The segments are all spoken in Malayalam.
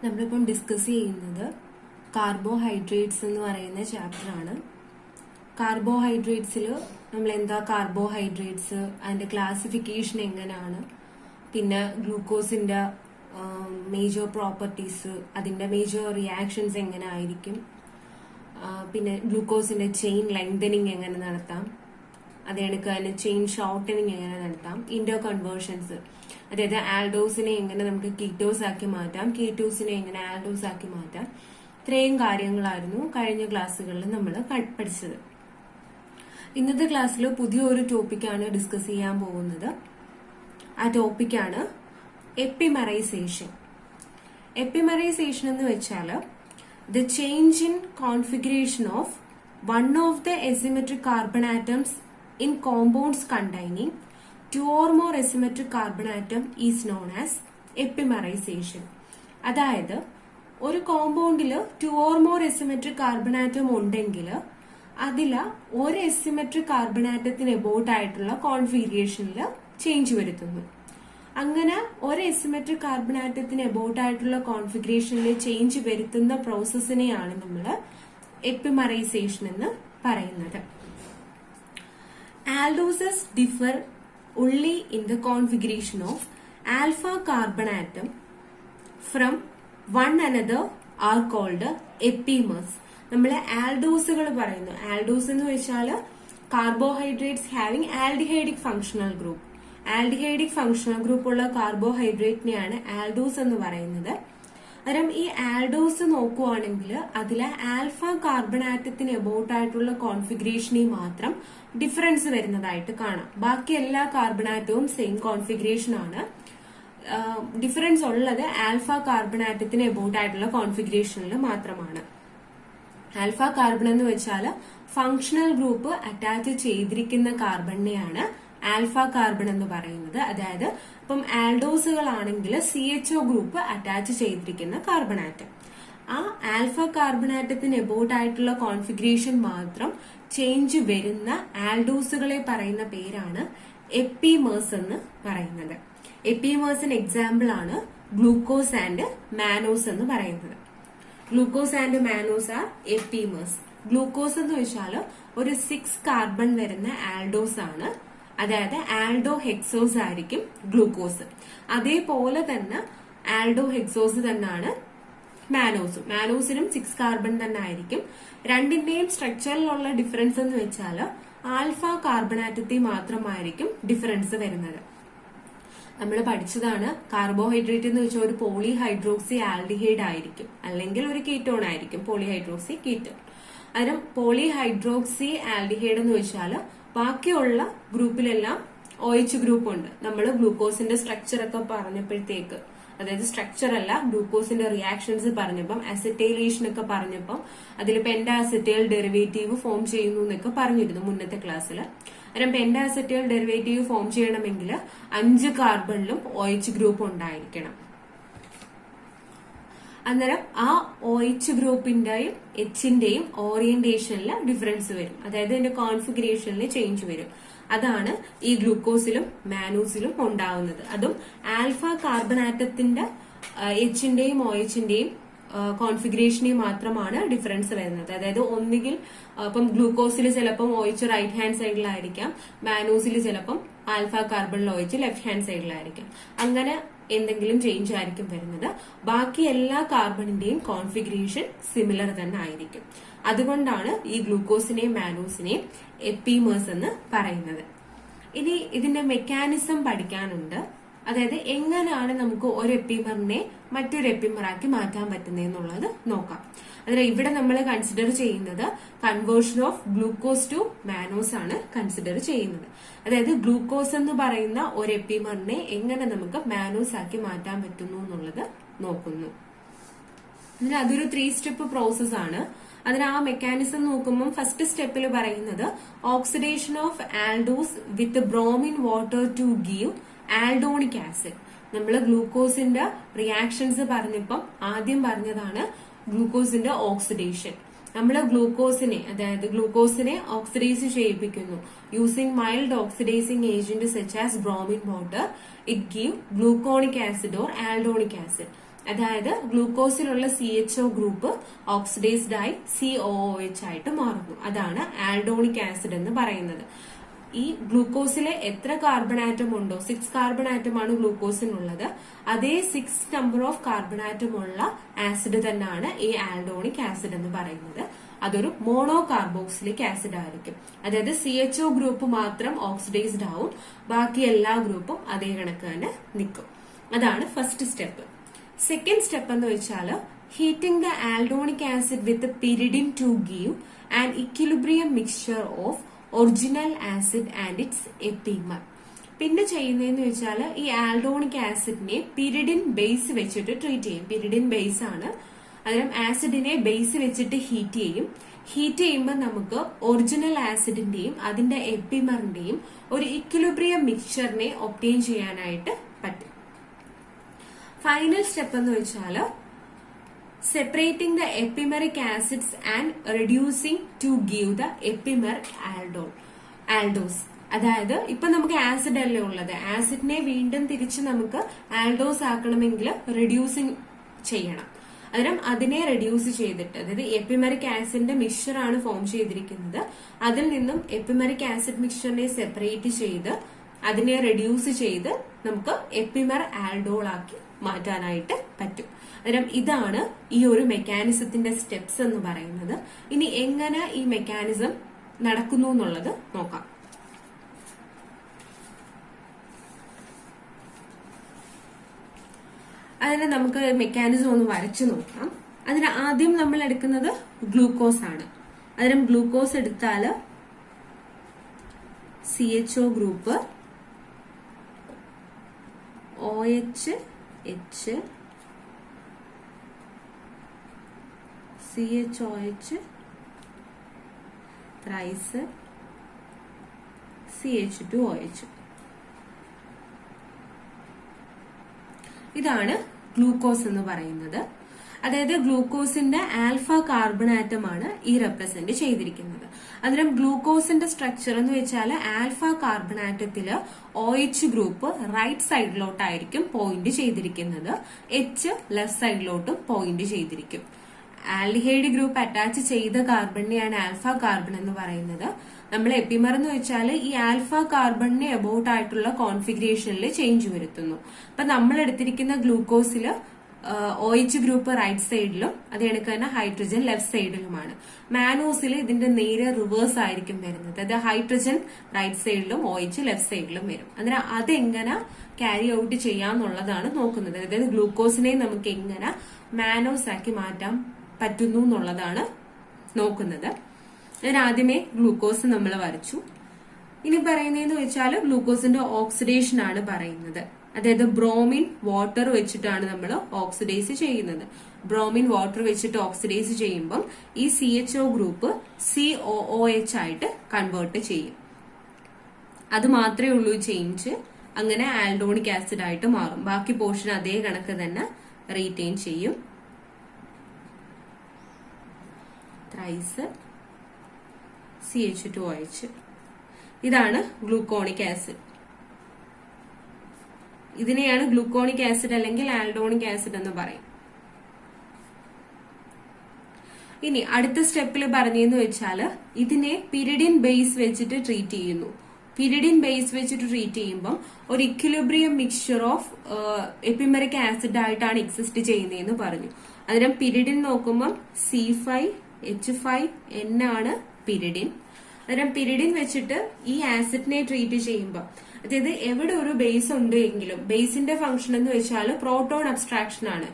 നമ്മളിപ്പം ഡിസ്കസ് ചെയ്യുന്നത് കാർബോഹൈഡ്രേറ്റ്സ് എന്ന് പറയുന്ന ചാപ്റ്റർ ആണ്. കാർബോഹൈഡ്രേറ്റ്സിൽ നമ്മൾ എന്താ കാർബോഹൈഡ്രേറ്റ്സ്, അതിന്റെ ക്ലാസിഫിക്കേഷൻ എങ്ങനെയാണ്, പിന്നെ ഗ്ലൂക്കോസിന്റെ മേജർ പ്രോപ്പർട്ടീസ്, അതിന്റെ മേജർ റിയാക്ഷൻസ് എങ്ങനെ ആയിരിക്കും, പിന്നെ ഗ്ലൂക്കോസിന്റെ ചെയിൻ ലെങ്തനിങ് എങ്ങനെ നടത്താം, അതേക്ക് തന്നെ ചെയിൻ ഷോർട്ടനിങ് എങ്ങനെ നടത്താം, ഇന്റർ കൺവേർഷൻസ്, അതായത് ആൽഡോസിനെ എങ്ങനെ നമുക്ക് കീറ്റോസ് ആക്കി മാറ്റാം, കീറ്റോസിനെ എങ്ങനെ ആൽഡോസ് ആക്കി മാറ്റാം, ഇത്രയും കാര്യങ്ങളായിരുന്നു കഴിഞ്ഞ ക്ലാസ്സുകളിൽ നമ്മൾ പഠിച്ചത്. ഇന്നത്തെ ക്ലാസ്സിൽ പുതിയൊരു ടോപ്പിക്കാണ് ഡിസ്കസ് ചെയ്യാൻ പോകുന്നത്. ആ ടോപ്പിക്കാണ് എപ്പിമറൈസേഷൻ. എപ്പിമറൈസേഷൻ എന്ന് വെച്ചാൽ the change in configuration of one of the asymmetric carbon atoms in compounds containing two or more asymmetric carbon atom is known as epimerization. അതായത് ഒരു കോമ്പൗണ്ടിൽ two or more asymmetric carbon atom ഉണ്ടെങ്കിൽ അതിൽ ഒരു എസിമെട്രിക് കാർബൺ ആറ്റത്തിന് എബൌട്ട് ആയിട്ടുള്ള കോൺഫിഗറേഷനിൽ ചേഞ്ച് വരുത്തുന്നു. അങ്ങനെ ഒരു എസിമെട്രിക് കാർബൺ ആറ്റത്തിന് എബൌട്ട് ആയിട്ടുള്ള കോൺഫിഗറേഷനിൽ ചേഞ്ച് വരുത്തുന്ന പ്രോസസ്സിനെയാണ് നമ്മൾ എപ്പിമറൈസേഷൻ എന്ന് പറയുന്നത്. Aldoses differ only in the configuration of alpha carbon atom from one another are called epimers. നമ്മൾ ആൽഡോസുകൾ പറയുന്നു. ആൽഡോസ് എന്ന് വെച്ചാൽ carbohydrates having aldehydic functional group. Aldehydic functional group ഉള്ള കാർബോഹൈഡ്രേറ്റിനെയാണ് ആൽഡോസ് എന്ന് പറയുന്നത്. അന്നേരം ഈ ആൽഡോസ് നോക്കുവാണെങ്കിൽ അതിലെ ആൽഫ കാർബൺ ആറ്റത്തിന് എബൌട്ട് ആയിട്ടുള്ള കോൺഫിഗറേഷനിൽ മാത്രം ഡിഫറൻസ് വരുന്നതായിട്ട് കാണാം. ബാക്കി എല്ലാ കാർബൺ ആറ്റവും സെയിം കോൺഫിഗറേഷൻ ആണ്. ഡിഫറൻസ് ഉള്ളത് ആൽഫ കാർബൺ ആറ്റത്തിന് എബൌട്ട് ആയിട്ടുള്ള കോൺഫിഗറേഷനിൽ മാത്രമാണ്. ആൽഫ കാർബൺ എന്ന് വെച്ചാൽ ഫങ്ഷണൽ ഗ്രൂപ്പ് അറ്റാച്ച് ചെയ്തിരിക്കുന്ന കാർബണിനെയാണ് ആൽഫ കാർബൺ എന്ന് പറയുന്നത്. അതായത് ഇപ്പം ആൽഡോസുകളാണെങ്കിൽ CHO ഗ്രൂപ്പ് അറ്റാച്ച് ചെയ്തിരിക്കുന്ന കാർബൺ ആറ്റം. ആ ആൽഫ കാർബൺ ആറ്റത്തിന് എബൌട്ട് ആയിട്ടുള്ള കോൺഫിഗറേഷൻ മാത്രം ചേഞ്ച് വരുന്ന ആൽഡോസുകളെ പറയുന്ന പേരാണ് എപ്പിമേഴ്സ് എന്ന് പറയുന്നത്. എപ്പിമേഴ്സിന് എക്സാമ്പിൾ ആണ് ഗ്ലൂക്കോസ് ആൻഡ് മാനോസ് എന്ന് പറയുന്നത്. Glucose and mannose are epimers. Glucose എന്ന് വെച്ചാൽ ഒരു 6 കാർബൺ വരുന്ന ആൽഡോസ് ആണ്. അതായത് ആൽഡോ ഹെക്സോസ് ആയിരിക്കും ഗ്ലൂക്കോസ്. അതേപോലെ തന്നെ ആൽഡോ ഹെക്സോസ് തന്നെയാണ് മാനോസും. മാനോസിനും 6 കാർബൺ തന്നെ ആയിരിക്കും. രണ്ടിന്റെയും സ്ട്രക്ചറിലുള്ള ഡിഫറൻസ് എന്ന് വെച്ചാൽ ആൽഫ കാർബൺ ആറ്റത്തിൽ മാത്രമായിരിക്കും ഡിഫറൻസ് വരുന്നത്. നമ്മൾ പഠിച്ചതാണ് കാർബോഹൈഡ്രേറ്റ് എന്ന് വെച്ചാൽ ഒരു പോളിഹൈഡ്രോക്സി ആൽഡിഹൈഡ് ആയിരിക്കും, അല്ലെങ്കിൽ ഒരു കീറ്റോൺ ആയിരിക്കും, പോളിഹൈഡ്രോക്സി കീറ്റോൺ. അതിനും പോളിഹൈഡ്രോക്സി ആൽഡിഹൈഡ് എന്ന് വെച്ചാൽ ബാക്കിയുള്ള ഗ്രൂപ്പിലെല്ലാം OH ഗ്രൂപ്പ് ഉണ്ട്. നമ്മൾ ഗ്ലൂക്കോസിന്റെ സ്ട്രക്ചർ ഒക്കെ പറഞ്ഞപ്പോഴത്തേക്ക്, അതായത് സ്ട്രക്ചർ അല്ല ഗ്ലൂക്കോസിന്റെ റിയാക്ഷൻസ് പറഞ്ഞപ്പം, അസറ്റൈലേഷൻ ഒക്കെ പറഞ്ഞപ്പം അതിൽ പെന്റാസെറ്റൈൽ ഡെറിവേറ്റീവ് ഫോം ചെയ്യുന്നു എന്നൊക്കെ പറഞ്ഞിരുന്നു മുന്നത്തെ ക്ലാസ്സിൽ. അന്നേരം പെന്റാസെറ്റൈൽ ഡെറിവേറ്റീവ് ഫോം ചെയ്യണമെങ്കിൽ 5 കാർബണിലും OH ഗ്രൂപ്പ് ഉണ്ടായിരിക്കണം. അന്നേരം ആ OH ഗ്രൂപ്പിന്റെയും Hന്റെയും ഓറിയന്റേഷനിൽ ഡിഫറൻസ് വരും. അതായത് അതിന്റെ കോൺഫിഗറേഷനിൽ ചേഞ്ച് വരും. അതാണ് ഈ ഗ്ലൂക്കോസിലും മാനോസിലും ഉണ്ടാവുന്നത്. അതും ആൽഫ കാർബൺ ആറ്റത്തിന്റെ Hന്റെയും OHന്റെയും കോൺഫിഗറേഷനിൽ മാത്രമാണ് ഡിഫറൻസ് വരുന്നത്. അതായത് ഒന്നുകിൽ ഇപ്പം ഗ്ലൂക്കോസിൽ ചിലപ്പം OH റൈറ്റ് ഹാൻഡ് സൈഡിലായിരിക്കാം, മാനോസിൽ ചിലപ്പം ആൽഫ കാർബണിൽ OH ലെഫ്റ്റ് ഹാൻഡ് സൈഡിലായിരിക്കാം. അങ്ങനെ എന്തെങ്കിലും ചേഞ്ച് ആയിരിക്കും വരുന്നത്. ബാക്കി എല്ലാ കാർബണിന്റെയും കോൺഫിഗറേഷൻ സിമിലർ തന്നെ ആയിരിക്കും. അതുകൊണ്ടാണ് ഈ ഗ്ലൂക്കോസിനെയും മാനോസിനെയും എപ്പിമേഴ്സ് എന്ന് പറയുന്നത്. ഇനി ഇതിന്റെ മെക്കാനിസം പഠിക്കാനുണ്ട്. അതായത് എങ്ങനെയാണ് നമുക്ക് ഒരു എപ്പിമറിനെ മറ്റൊരു എപ്പിമറാക്കി മാറ്റാൻ പറ്റുന്നതെന്നുള്ളത് നോക്കാം. അതായത് ഇവിടെ നമ്മൾ കൺസിഡർ ചെയ്യുന്നത് conversion of glucose to mannose ആണ് കൺസിഡർ ചെയ്യുന്നത്. അതായത് ഗ്ലൂക്കോസ് എന്ന് പറയുന്ന ഒരു എപ്പിമറിനെ എങ്ങനെ നമുക്ക് മാനോസ് ആക്കി മാറ്റാൻ പറ്റുന്നു എന്നുള്ളത് നോക്കുന്നു. അതൊരു 3 സ്റ്റെപ്പ് പ്രോസസ് ആണ്. അതിന് ആ മെക്കാനിസം നോക്കുമ്പോൾ ഫസ്റ്റ് സ്റ്റെപ്പിൽ പറയുന്നത് oxidation of aldose with bromine water to give aldonic acid. നമ്മൾ ഗ്ലൂക്കോസിന്റെ റിയാക്ഷൻസ് പറഞ്ഞപ്പം ആദ്യം പറഞ്ഞതാണ് ഗ്ലൂക്കോസിന്റെ ഓക്സിഡേഷൻ. നമ്മൾ അതായത് ഗ്ലൂക്കോസിനെ ഓക്സിഡൈസ് ചെയ്യിപ്പിക്കുന്നു using mild oxidising agent such as bromine water. It give gluconic acid or aldonic acid. അതായത് ഗ്ലൂക്കോസിലുള്ള CHO ഗ്രൂപ്പ് ഓക്സിഡൈസ്ഡ് ആയി COOH ആയിട്ട് മാറുന്നു. അതാണ് ആൽഡോണിക് ആസിഡ് എന്ന് പറയുന്നത്. ഈ ഗ്ലൂക്കോസിലെ എത്ര കാർബൺ ആറ്റം ഉണ്ടോ, 6 കാർബൺ ആറ്റമാണ് ഗ്ലൂക്കോസിനുള്ളത്, അതേ 6 നമ്പർ ഓഫ് കാർബൺ ആറ്റം ഉള്ള ആസിഡ് തന്നെയാണ് ഈ ആൽഡോണിക് ആസിഡ് എന്ന് പറയുന്നത്. അതൊരു മോണോ കാർബോക്സിലിക് ആസിഡ് ആയിരിക്കും. അതായത് CHO ഗ്രൂപ്പ് മാത്രം ഓക്സിഡൈസ്ഡ് ആവും, ബാക്കി എല്ലാ ഗ്രൂപ്പും അതേ കണക്ക് തന്നെ നിൽക്കും. അതാണ് ഫസ്റ്റ് സ്റ്റെപ്പ്. സെക്കൻഡ് സ്റ്റെപ്പ് എന്ന് വെച്ചാൽ heating the aldonic acid with pyridine to give an equilibrium mixture of original acid and its epimer. പിന്നെ ചെയ്യുന്നതെന്ന് വെച്ചാൽ ഈ ആൽഡോണിക് ആസിഡിനെ പിരിഡിൻ ബേസ് വെച്ചിട്ട് ട്രീറ്റ് ചെയ്യും. പിരിഡിൻ ബേസ് ആണ്. അതിനും ആസിഡിനെ ബേസ് വെച്ചിട്ട് ഹീറ്റ് ചെയ്യും. ഹീറ്റ് ചെയ്യുമ്പോൾ നമുക്ക് ഒറിജിനൽ ആസിഡിന്റെയും അതിന്റെ എപ്പിമറിന്റെയും ഒരു ഇക്വിലിബ്രിയം മിക്സ്ചറിനെ ഒബ്റ്റെയിൻ ചെയ്യാനായിട്ട് പറ്റും. ഫൈനൽ സ്റ്റെപ്പ് എന്ന് വെച്ചാൽ separating the epimeric acids and reducing to give the epimer aldose. അതായത് ഇപ്പൊ നമുക്ക് ആസിഡ് അല്ലേ ഉള്ളത്, ആസിഡിനെ വീണ്ടും തിരിച്ച് നമുക്ക് ആൽഡോസ് ആക്കണമെങ്കിൽ റെഡ്യൂസിങ് ചെയ്യണം. അതിനെ റെഡ്യൂസ് ചെയ്തിട്ട്, അതായത് എപ്പിമെറിക് ആസിഡിന്റെ മിക്സ്ചർ ആണ് ഫോം ചെയ്തിരിക്കുന്നത്, അതിൽ നിന്നും എപ്പിമെറിക് ആസിഡ് മിക്സ്ചറിനെ സെപ്പറേറ്റ് ചെയ്ത് അതിനെ റെഡ്യൂസ് ചെയ്ത് നമുക്ക് എപ്പിമെർ ആൽഡോൾ ആക്കി മാറ്റാനായിട്ട് പറ്റും. ഇതാണ് ഈ ഒരു മെക്കാനിസത്തിന്റെ സ്റ്റെപ്സ് എന്ന് പറയുന്നത്. ഇനി എങ്ങനെ ഈ മെക്കാനിസം നടക്കുന്നു എന്നുള്ളത് നോക്കാം. അതിന് നമുക്ക് മെക്കാനിസം ഒന്ന് വരച്ചു നോക്കാം. അതിന് ആദ്യം നമ്മൾ എടുക്കുന്നത് ഗ്ലൂക്കോസ് ആണ്. ഗ്ലൂക്കോസ് എടുത്താല് CHO group OH H CHOH thrice CH2OH. ഇതാണ് ഗ്ലൂക്കോസ് എന്ന് പറയുന്നത്. അതായത് ഗ്ലൂക്കോസിന്റെ ആൽഫ കാർബൺ ആറ്റം ആണ് ഈ റെപ്രസെന്റ് ചെയ്തിരിക്കുന്നത്. ഗ്ലൂക്കോസിന്റെ സ്ട്രക്ചർ എന്ന് വെച്ചാൽ ആൽഫ കാർബൺ ആറ്റത്തില് OH ഗ്രൂപ്പ് റൈറ്റ് സൈഡിലോട്ടായിരിക്കും പോയിന്റ് ചെയ്തിരിക്കുന്നത്, H ലെഫ്റ്റ് സൈഡിലോട്ടും പോയിന്റ് ചെയ്തിരിക്കും. ആൽഡിഹൈഡ് ഗ്രൂപ്പ് അറ്റാച്ച് ചെയ്ത കാർബണിനെയാണ് ആൽഫ കാർബൺ എന്ന് പറയുന്നത്. നമ്മൾ എപ്പിമർ എന്ന് വെച്ചാൽ ഈ ആൽഫ കാർബണിനെ അബൌട്ട് ആയിട്ടുള്ള കോൺഫിഗറേഷനിൽ ചേഞ്ച് വരുത്തുന്നു. അപ്പൊ നമ്മൾ എടുത്തിരിക്കുന്ന ഗ്ലൂക്കോസില് OH ഗ്രൂപ്പ് റൈറ്റ് സൈഡിലും അത് കണക്ക് തന്നെ ഹൈഡ്രജൻ ലെഫ്റ്റ് സൈഡിലുമാണ്. മാനോസിൽ ഇതിന്റെ നേരെ റിവേഴ്സ് ആയിരിക്കും വരുന്നത്. അതായത് ഹൈഡ്രജൻ റൈറ്റ് സൈഡിലും OH ലെഫ്റ്റ് സൈഡിലും വരും. അതെങ്ങനെ ക്യാരി ഔട്ട് ചെയ്യാന്നുള്ളതാണ് നോക്കുന്നത്. അതായത് ഗ്ലൂക്കോസിനെ നമുക്ക് എങ്ങനെ മാനോസ് ആക്കി മാറ്റാൻ പറ്റുന്നു എന്നുള്ളതാണ് നോക്കുന്നത്. ആദ്യമേ ഗ്ലൂക്കോസ് നമ്മൾ വരച്ചു. ഇനി പറയുന്നതെന്ന് വെച്ചാൽ ഗ്ലൂക്കോസിന്റെ ഓക്സിഡേഷൻ ആണ് പറയുന്നത്. അതായത് ബ്രോമിൻ വാട്ടർ വെച്ചിട്ടാണ് നമ്മൾ ഓക്സിഡൈസ് ചെയ്യുന്നത്. ബ്രോമിൻ വാട്ടർ വെച്ചിട്ട് ഓക്സിഡൈസ് ചെയ്യുമ്പം ഈ CHO ഗ്രൂപ്പ് COOH ആയിട്ട് കൺവേർട്ട് ചെയ്യും. അത് മാത്രമേ ഉള്ളൂ ചേഞ്ച്. അങ്ങനെ ആൽഡോണിക് ആസിഡ് ആയിട്ട് മാറും. ബാക്കി പോർഷൻ അതേ കണക്ക് തന്നെ റീറ്റെയിൻ ചെയ്യും. Thrice CH2OH. ഇതാണ് ഗ്ലൂക്കോണിക് ആസിഡ്. ഇതിനെയാണ് ഗ്ലൂക്കോണിക് ആസിഡ് അല്ലെങ്കിൽ ആൽഡോണിക് ആസിഡ് എന്ന് പറയും. ഇനി അടുത്ത സ്റ്റെപ്പിൽ പറഞ്ഞെന്ന് വെച്ചാൽ ഇതിനെ പിരിഡിൻ ബേസ് വെച്ചിട്ട് ട്രീറ്റ് ചെയ്യുന്നു. പിരിഡിൻ ബേസ് വെച്ചിട്ട് ട്രീറ്റ് ചെയ്യുമ്പോൾ ഒരു ഇക്വിലിബ്രിയം മിക്സ്ചർ ഓഫ് എപ്പിമെറിക് ആസിഡ് ആയിട്ടാണ് എക്സിസ്റ്റ് ചെയ്യുന്നതെന്ന് പറഞ്ഞു. പിരിഡിൻ നോക്കുമ്പോൾ C5H5N ആണ് പിരിഡിൻ. പിരിഡിൻ വെച്ചിട്ട് ഈ ആസിഡിനെ ട്രീറ്റ് ചെയ്യുമ്പോൾ, അതായത് എവിടെ ഒരു ബേസ് ഉണ്ട് എങ്കിലും ബേസിന്റെ ഫംഗ്ഷൻ എന്ന് വെച്ചാൽ പ്രോട്ടോൺ അബ്സ്ട്രാക്ഷൻ ആണ്.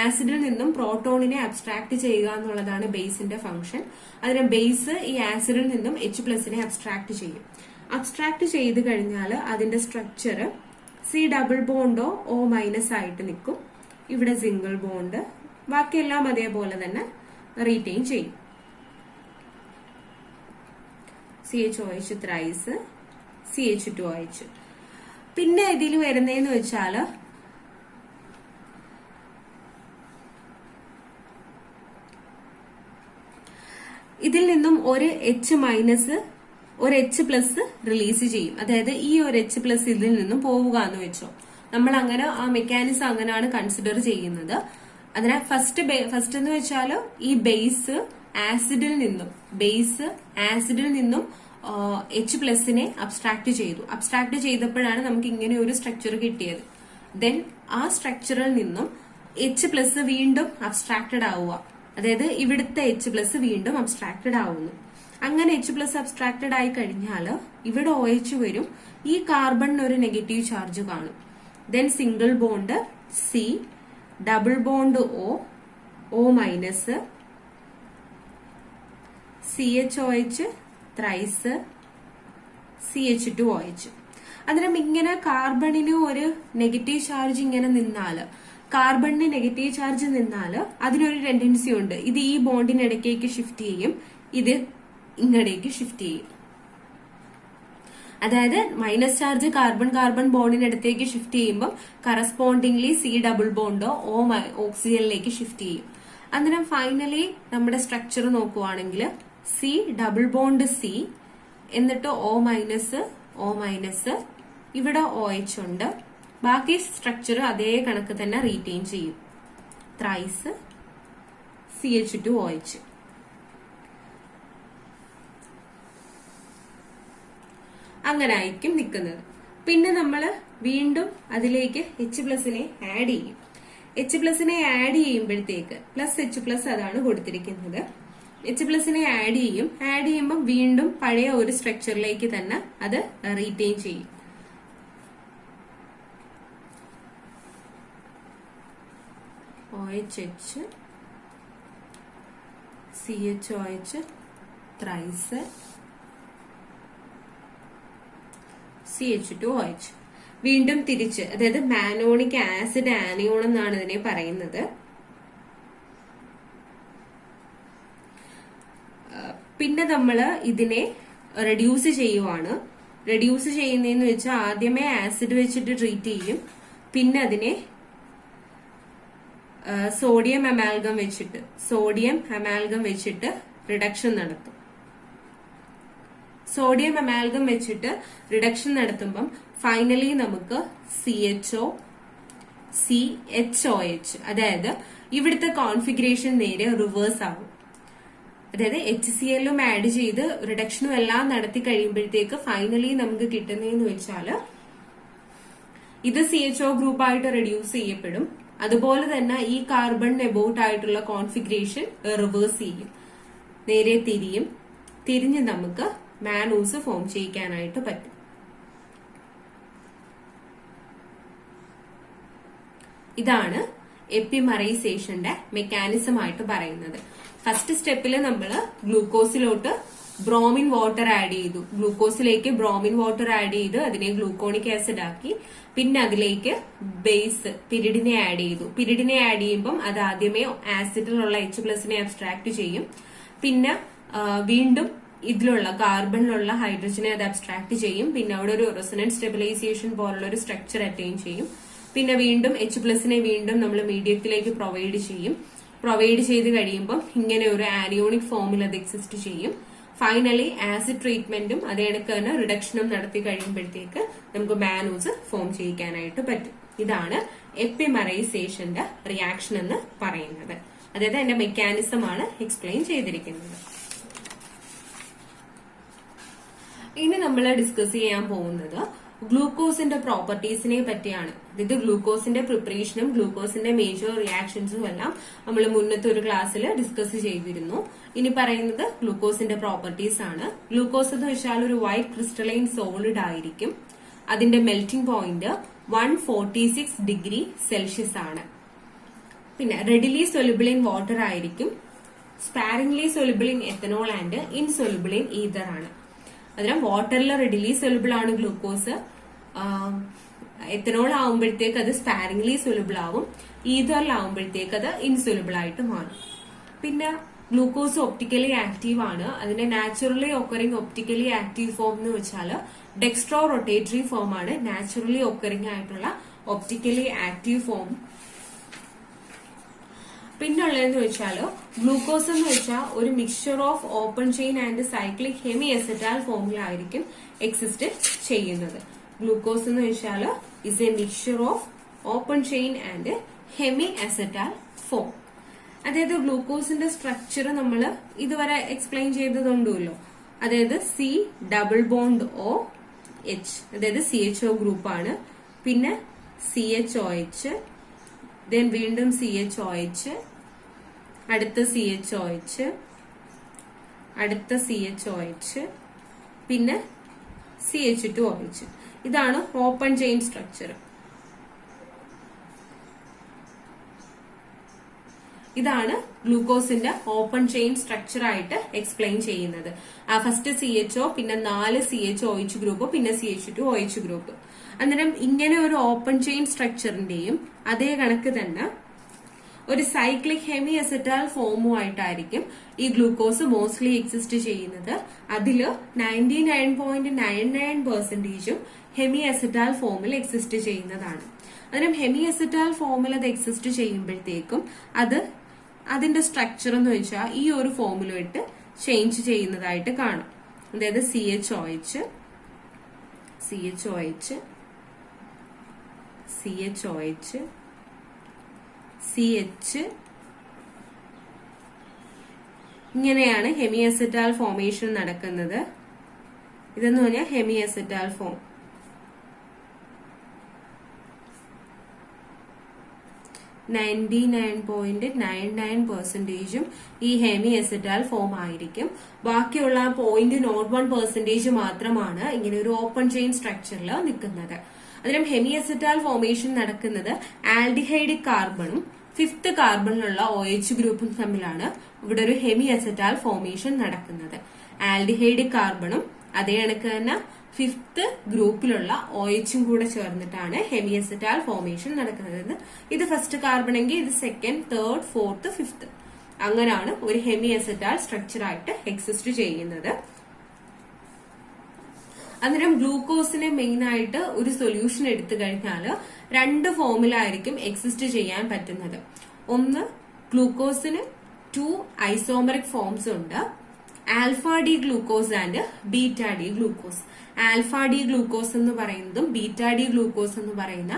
ആസിഡിൽ നിന്നും പ്രോട്ടോണിനെ അബ്സ്ട്രാക്ട് ചെയ്യുക എന്നുള്ളതാണ് ബേസിന്റെ ഫംഗ്ഷൻ. ബേസ് ഈ ആസിഡിൽ നിന്നും H+നെ അബ്സ്ട്രാക്ട് ചെയ്യും. അബ്സ്ട്രാക്ട് ചെയ്ത് കഴിഞ്ഞാൽ അതിന്റെ സ്ട്രക്ചർ C ഡബിൾ ബോണ്ടോ O- ആയിട്ട് നിൽക്കും. ഇവിടെ സിംഗിൾ ബോണ്ട്, ബാക്കിയെല്ലാം അതേപോലെ തന്നെ റീറ്റെയിൻ ചെയ്യും. CHOH thrice CH2OH. പിന്നെ ഇതിൽ വരുന്നതെന്ന് വെച്ചാൽ ഇതിൽ നിന്നും ഒരു H- ഒരു H+ റിലീസ് ചെയ്യും. അതായത് ഈ ഒരു H+ ഇതിൽ നിന്നും പോവുക എന്ന് വെച്ചോ. നമ്മൾ അങ്ങനെ ആ മെക്കാനിസം അങ്ങനെയാണ് കൺസിഡർ ചെയ്യുന്നത്. അതിനാൽ ഫസ്റ്റ് എന്ന് വെച്ചാൽ ഈ ബേസ് ആസിഡിൽ നിന്നും H+നെ അബ്സ്ട്രാക്ട് ചെയ്തപ്പോഴാണ് നമുക്ക് ഇങ്ങനെ ഒരു സ്ട്രക്ചർ കിട്ടിയത്. ദെൻ ആ സ്ട്രക്ചറിൽ നിന്നും H+ വീണ്ടും അബ്സ്ട്രാക്റ്റഡ് ആവുക, അതായത് ഇവിടുത്തെ H+ വീണ്ടും അബ്സ്ട്രാക്റ്റഡ് ആവുന്നു. അങ്ങനെ H+ അബ്സ്ട്രാക്റ്റഡ് ആയി കഴിഞ്ഞാൽ ഇവിടെ OH വരും, ഈ കാർബണിന് ഒരു നെഗറ്റീവ് ചാർജ് കാണും. Then single bond C, double bond O minus, CHOH thrice, CH2OH. അന്നേരം ഇങ്ങനെ കാർബണിന് ഒരു നെഗറ്റീവ് ചാർജ് ഇങ്ങനെ നിന്നാല്, കാർബണിന് നെഗറ്റീവ് ചാർജ് നിന്നാല് അതിനൊരു ടെൻഡൻസി ഉണ്ട്, ഇത് ഈ ബോണ്ടിനിടയ്ക്കേക്ക് ഷിഫ്റ്റ് ചെയ്യും, ഇത് ഇങ്ങടേക്ക് ഷിഫ്റ്റ് ചെയ്യും. അതായത് മൈനസ് ചാർജ് കാർബൺ ബോണ്ടിനടുത്തേക്ക് ഷിഫ്റ്റ് ചെയ്യുമ്പോൾ കറസ്പോണ്ടിംഗ്ലി C ഡബിൾ ബോണ്ടോ ഓക്സിജനിലേക്ക് ഷിഫ്റ്റ് ചെയ്യും. അന്നേരം ഫൈനലി നമ്മുടെ സ്ട്രക്ചർ നോക്കുവാണെങ്കിൽ C ഡബിൾ ബോണ്ട് C, എന്നിട്ട് O മൈനസ്, ഇവിടെ OH ഉണ്ട്, ബാക്കി സ്ട്രക്ചർ അതേ കണക്ക് തന്നെ റീറ്റെയിൻ ചെയ്യും, ത്രൈസ് CH2OH. അങ്ങനെ ആയിരിക്കും നിൽക്കുന്നത്. പിന്നെ നമ്മൾ വീണ്ടും അതിലേക്ക് H+നെ ആഡ് ചെയ്യും. H+നെ ആഡ് ചെയ്യുമ്പോഴത്തേക്ക് +H+ അതാണ് കൊടുത്തിരിക്കുന്നത്. H+നെ ആഡ് ചെയ്യുമ്പോൾ വീണ്ടും പഴയ ഒരു സ്ട്രക്ചറിലേക്ക് തന്നെ അത് റീറ്റെയിൻ ചെയ്യും. OHH, CHOH thrice, CH2OH. വീണ്ടും തിരിച്ച്, അതായത് മാനോണിക് ആസിഡ് ആനിയോൺ എന്നാണ് ഇതിനെ പറയുന്നത്. പിന്നെ നമ്മള് ഇതിനെ റെഡ്യൂസ് ചെയ്യുവാണ്. റെഡ്യൂസ് ചെയ്യുന്നതെന്ന് വെച്ചാൽ ആദ്യമേ ആസിഡ് വെച്ചിട്ട് ട്രീറ്റ് ചെയ്യും, പിന്നെ അതിനെ സോഡിയം അമാൽഗം വെച്ചിട്ട് റിഡക്ഷൻ നടത്തും. സോഡിയം അമാൽഗം വെച്ചിട്ട് റിഡക്ഷൻ നടത്തുമ്പം ഫൈനലി നമുക്ക് CHOH, അതായത് ഇവിടുത്തെ കോൺഫിഗറേഷൻ നേരെ റിവേഴ്സ് ആവും. അതായത് HCl-ഉം ആഡ് ചെയ്ത് റിഡക്ഷനും എല്ലാം നടത്തി കഴിയുമ്പോഴത്തേക്ക് ഫൈനലി നമുക്ക് കിട്ടുന്നതെന്ന് വെച്ചാല് ഇത് CHO ഗ്രൂപ്പായിട്ട് റെഡ്യൂസ് ചെയ്യപ്പെടും. അതുപോലെ തന്നെ ഈ കാർബൺ എബൌട്ട് ആയിട്ടുള്ള കോൺഫിഗറേഷൻ റിവേഴ്സ് ചെയ്യും, നേരെ തിരിഞ്ഞ് നമുക്ക് മാനൂസ് ഫോം ചെയ്യിക്കാനായിട്ട് പറ്റും. ഇതാണ് എപ്പിമറൈസേഷന്റെ മെക്കാനിസം ആയിട്ട് പറയുന്നത്. ഫസ്റ്റ് സ്റ്റെപ്പിൽ നമ്മൾ ഗ്ലൂക്കോസിലോട്ട് ബ്രോമിൻ വാട്ടർ ആഡ് ചെയ്തു. ഗ്ലൂക്കോസിലേക്ക് ബ്രോമിൻ വാട്ടർ ആഡ് ചെയ്ത് അതിനെ ഗ്ലൂക്കോണിക് ആസിഡ് ആക്കി. പിന്നെ അതിലേക്ക് ബേസ് പിരിഡിനെ ആഡ് ചെയ്തു. പിരിഡിനെ ആഡ് ചെയ്യുമ്പം അത് ആദ്യമേ ആസിഡിലുള്ള H+നെ അബ്സ്ട്രാക്ട് ചെയ്യും. പിന്നെ വീണ്ടും ഇതിലുള്ള കാർബണിലുള്ള ഹൈഡ്രജനെ അത് അബ്സ്ട്രാക്ട് ചെയ്യും. പിന്നെ അവിടെ ഒരു റെസൊണൻസ് സ്റ്റെബിലൈസേഷൻ പോലുള്ള ഒരു സ്ട്രക്ചർ അറ്റൈൻ ചെയ്യും. പിന്നെ വീണ്ടും H+നെ വീണ്ടും നമ്മൾ മീഡിയത്തിലേക്ക് പ്രൊവൈഡ് ചെയ്യും. പ്രൊവൈഡ് ചെയ്ത് കഴിയുമ്പോൾ ഇങ്ങനെ ഒരു ആനിയോണിക് ഫോമിൽ അത് എക്സിസ്റ്റ് ചെയ്യും. ഫൈനലി ആസിഡ് ട്രീറ്റ്മെന്റും അതേ കണക്ക് തന്നെ റിഡക്ഷനും നടത്തി കഴിയുമ്പോഴത്തേക്ക് നമുക്ക് മാനൂസ് ഫോം ചെയ്യിക്കാനായിട്ട് പറ്റും. ഇതാണ് എപ്പിമറൈസേഷന്റെ റിയാക്ഷൻ എന്ന് പറയുന്നത്. അതായത് അതിന്റെ മെക്കാനിസം ആണ് എക്സ്പ്ലെയിൻ ചെയ്തിരിക്കുന്നത്. ഇനി നമ്മൾ ഡിസ്കസ് ചെയ്യാൻ പോകുന്നത് ഗ്ലൂക്കോസിന്റെ പ്രോപ്പർട്ടീസിനെ പറ്റിയാണ്. ഇത് ഗ്ലൂക്കോസിന്റെ പ്രിപ്പറേഷനും ഗ്ലൂക്കോസിന്റെ മേജർ റിയാക്ഷൻസും എല്ലാം നമ്മൾ മുന്നത്തെ ഒരു ക്ലാസ്സിൽ ഡിസ്കസ് ചെയ്തിരുന്നു. ഇനി പറയുന്നത് ഗ്ലൂക്കോസിന്റെ പ്രോപ്പർട്ടീസ് ആണ്. ഗ്ലൂക്കോസ് എന്ന് വെച്ചാൽ ഒരു വൈറ്റ് ക്രിസ്റ്റലൈൻ സോളിഡ് ആയിരിക്കും. അതിന്റെ മെൽറ്റിംഗ് പോയിന്റ് 146 ഡിഗ്രി സെൽഷ്യസ് ആണ്. പിന്നെ റെഡിലി സൊല്യൂബിൾ ഇൻ വാട്ടർ ആയിരിക്കും. Sparingly soluble in ethanol and insoluble in ether ആണ്. അതിനാൽ വാട്ടറിൽ റെഡിലി സൊല്യൂബിൾ ആണ് ഗ്ലൂക്കോസ്. എത്തനോൾ ആവുമ്പോഴത്തേക്ക് അത് സ്പാരിംഗ്ലി സൊല്യൂബിൾ ആവും. ഈതറിലാവുമ്പോഴത്തേക്ക് അത് ഇൻസൊല്യൂബിൾ ആയിട്ട് മാറും. പിന്നെ ഗ്ലൂക്കോസ് ഒപ്റ്റിക്കലി ആക്റ്റീവ് ആണ്. അതിന്റെ naturally occurring optically active form എന്ന് വെച്ചാൽ ഡെക്സ്ട്രോ റൊട്ടേറ്ററി ഫോം ആണ് നാച്ചുറലി ഒക്കറിംഗ് ആയിട്ടുള്ള ഒപ്റ്റിക്കലി ആക്റ്റീവ് ഫോം. പിന്നുള്ളതെന്ന് വെച്ചാൽ ഗ്ലൂക്കോസ് എന്ന് വെച്ചാൽ ഒരു mixture of open chain and cyclic hemiacetal ഫോമിലായിരിക്കും എക്സിസ്റ്റ് ചെയ്യുന്നത്. ഗ്ലൂക്കോസ് എന്ന് വെച്ചാൽ is a mixture of open chain and hemiacetal form. അതായത് ഗ്ലൂക്കോസിന്റെ സ്ട്രക്ചർ നമ്മൾ ഇതുവരെ എക്സ്പ്ലെയിൻ ചെയ്തതുണ്ടല്ലോ. അതായത് C double bond O H, അതായത് CHO ഗ്രൂപ്പാണ്. പിന്നെ CHOH, ദെൻ വീണ്ടും CHOH, അടുത്ത CHOH, അടുത്ത CHOH, പിന്നെ CH2OH. ഇതാണ് ഓപ്പൺ ചെയിൻ സ്ട്രക്ചർ. ഇതാണ് ഗ്ലൂക്കോസിന്റെ ഓപ്പൺ ചെയിൻ സ്ട്രക്ചർ ആയിട്ട് എക്സ്പ്ലെയിൻ ചെയ്യുന്നത്. ഫസ്റ്റ് CHO, പിന്നെ 4 CHOH ഗ്രൂപ്പ്, പിന്നെ CH2OH ഗ്രൂപ്പ്. അന്നേരം ഇങ്ങനെ ഒരു ഓപ്പൺ ചെയിൻ സ്ട്രക്ചറിന്റെയും അതേ കണക്ക് തന്നെ ഒരു സൈക്ലിക് ഹെമി അസെറ്റാൽ ഫോമുമായിട്ടായിരിക്കും ഈ ഗ്ലൂക്കോസ് മോസ്റ്റ്ലി എക്സിസ്റ്റ് ചെയ്യുന്നത്. അതില് 99.99% ഹെമി അസെറ്റാൽ ഫോമിൽ എക്സിസ്റ്റ് ചെയ്യുന്നതാണ്. അന്നേരം ഹെമി അസെറ്റാൽ ഫോമിൽ അത് എക്സിസ്റ്റ് ചെയ്യുമ്പോഴത്തേക്കും അതിന്റെ സ്ട്രക്ചർ എന്ന് വെച്ചാൽ ഈ ഒരു ഫോമിലോട്ട് ചേഞ്ച് ചെയ്യുന്നതായിട്ട് കാണാം. അതായത് CHOH, CHOH, CHOH, CH, ഇങ്ങനെയാണ് ഹെമി അസെറ്റാൽ ഫോമേഷൻ നടക്കുന്നത്. ഇതെന്ന് പറഞ്ഞാൽ ഹെമി അസെറ്റാൽ ഫോം. 99.99% ഈ ഹെമി അസെറ്റാൽ ഫോം ആയിരിക്കും. ബാക്കിയുള്ള 0.01% മാത്രമാണ് ഇങ്ങനെ ഒരു ഓപ്പൺ ചെയിൻ സ്ട്രക്ചറിൽ നിൽക്കുന്നത്. അതിനും ഹെമി അസെറ്റാൽ ഫോമേഷൻ നടക്കുന്നത് ആൽഡിഹൈഡിക് കാർബണും 5th കാർബണിലുള്ള OH ഗ്രൂപ്പും തമ്മിലാണ് ഇവിടെ ഒരു ഹെമി അസെറ്റാൽ ഫോമേഷൻ നടക്കുന്നത്. ആൽഡിഹൈഡിക് കാർബണും അതേ കണക്ക് തന്നെ 5th ഗ്രൂപ്പിലുള്ള OHും കൂടെ ചേർന്നിട്ടാണ് ഹെമി അസെറ്റാൽ ഫോമേഷൻ നടക്കുന്നത്. ഇത് ഫസ്റ്റ് കാർബൺ എങ്കിൽ ഇത് 2nd, 3rd, 4th, 5th. അങ്ങനെയാണ് ഒരു ഹെമി അസെറ്റാൽ സ്ട്രക്ചർ ആയിട്ട് എക്സിസ്റ്റ് ചെയ്യുന്നത്. അന്നേരം ഗ്ലൂക്കോസിനെ മെയിൻ ആയിട്ട് ഒരു സൊല്യൂഷൻ എടുത്തു കഴിഞ്ഞാൽ 2 ഫോമിലായിരിക്കും എക്സിസ്റ്റ് ചെയ്യാൻ പറ്റുന്നത്. ഒന്ന്, ഗ്ലൂക്കോസിന് 2 ഐസോമറിക് ഫോംസ് ഉണ്ട്, alpha D glucose and beta D glucose. Alpha D glucose എന്ന് പറയുന്നതും ബീറ്റ ഡി ഗ്ലൂക്കോസ് എന്ന് പറയുന്ന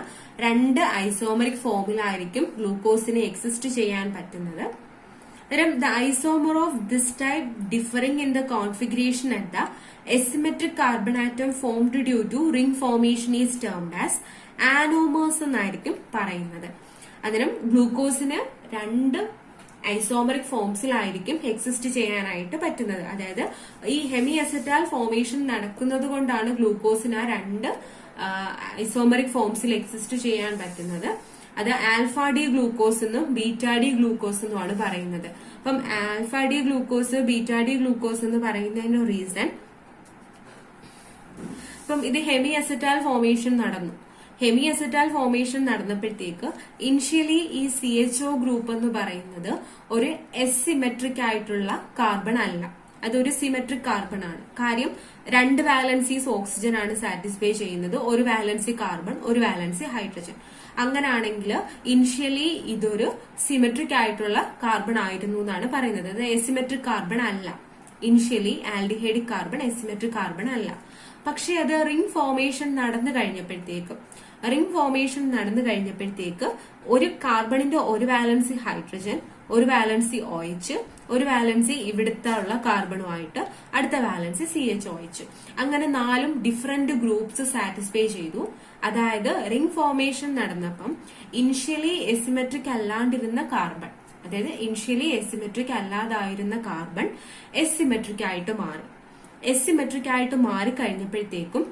2 ഐസോമറിക് ഫോമിലായിരിക്കും ഗ്ലൂക്കോസിനെ എക്സിസ്റ്റ് ചെയ്യാൻ പറ്റുന്നത്. The isomer of this type differing in the configuration at the asymmetric carbon atom formed due to ring formation is termed as anomers എന്നായിരിക്കും പറയുന്നത്. അതിനും ഗ്ലൂക്കോസിന് 2 ഐസോമറിക് ഫോംസിലായിരിക്കും എക്സിസ്റ്റ് ചെയ്യാനായിട്ട് പറ്റുന്നത്. അതായത് ഈ ഹെമി അസെറ്റാൽ ഫോമേഷൻ നടക്കുന്നത് കൊണ്ടാണ് ഗ്ലൂക്കോസിന് ആ 2 ഐസോമറിക് ഫോംസിൽ എക്സിസ്റ്റ് ചെയ്യാൻ പറ്റുന്നത്. അത് ആൽഫ ഡി ഗ്ലൂക്കോസ് എന്നും ബീറ്റ ഡി ഗ്ലൂക്കോസ് എന്നുമാണ് പറയുന്നത്. അപ്പം alpha D glucose, beta D glucose എന്ന് പറയുന്നതിന് റീസൺ, ഇപ്പം ഇത് ഹെമി അസെറ്റാൽ ഫോമേഷൻ നടന്നു. ഹെമി അസെറ്റാൽ ഫോമേഷൻ നടന്നപ്പോഴത്തേക്ക് ഇനിഷ്യലി ഈ CHO ഗ്രൂപ്പ് എന്ന് പറയുന്നത് ഒരു എസിമെട്രിക് ആയിട്ടുള്ള കാർബൺ അല്ല, അതൊരു സിമെട്രിക് കാർബൺ ആണ്. കാര്യം 2 വാലൻസീസ് ഓക്സിജൻ ആണ് സാറ്റിസ്ഫൈ ചെയ്യുന്നത്, ഒരു വാലൻസി കാർബൺ, ഒരു വാലൻസി ഹൈഡ്രജൻ. അങ്ങനാണെങ്കിൽ ഇനിഷ്യലി ഇതൊരു സിമെട്രിക് ആയിട്ടുള്ള കാർബൺ ആയിരുന്നു എന്നാണ് പറയുന്നത്. അത് എസിമെട്രിക് കാർബൺ അല്ല. ഇനിഷ്യലി ആൽഡിഹൈഡിക് കാർബൺ എസിമെട്രിക് കാർബൺ അല്ല. പക്ഷെ അത് റിംഗ് ഫോമേഷൻ നടന്നു കഴിഞ്ഞപ്പോഴത്തേക്ക് ഒരു കാർബണിന്റെ ഒരു വാലൻസി ഹൈഡ്രജൻ, ഒരു വാലൻസി OH, ഒരു വാലൻസി ഇവിടുത്തെ ഉള്ള കാർബണുമായിട്ട് അടുത്ത വാലൻസി CHOH. അങ്ങനെ 4 ഡിഫറെന്റ് ഗ്രൂപ്പ്സ് സാറ്റിസ്ഫൈ ചെയ്തു. അതായത് റിംഗ് ഫോമേഷൻ നടന്നപ്പം ഇനിഷ്യലി എസിമെട്രിക് അല്ലാണ്ടിരുന്ന കാർബൺ, അതായത് ഇനിഷ്യലി എസിമെട്രിക് അല്ലാതായിരുന്ന കാർബൺ എസിമെട്രിക് ആയിട്ട് മാറി. എസിമെട്രിക് ആയിട്ട് മാറിക്കഴിഞ്ഞപ്പോഴത്തേക്കും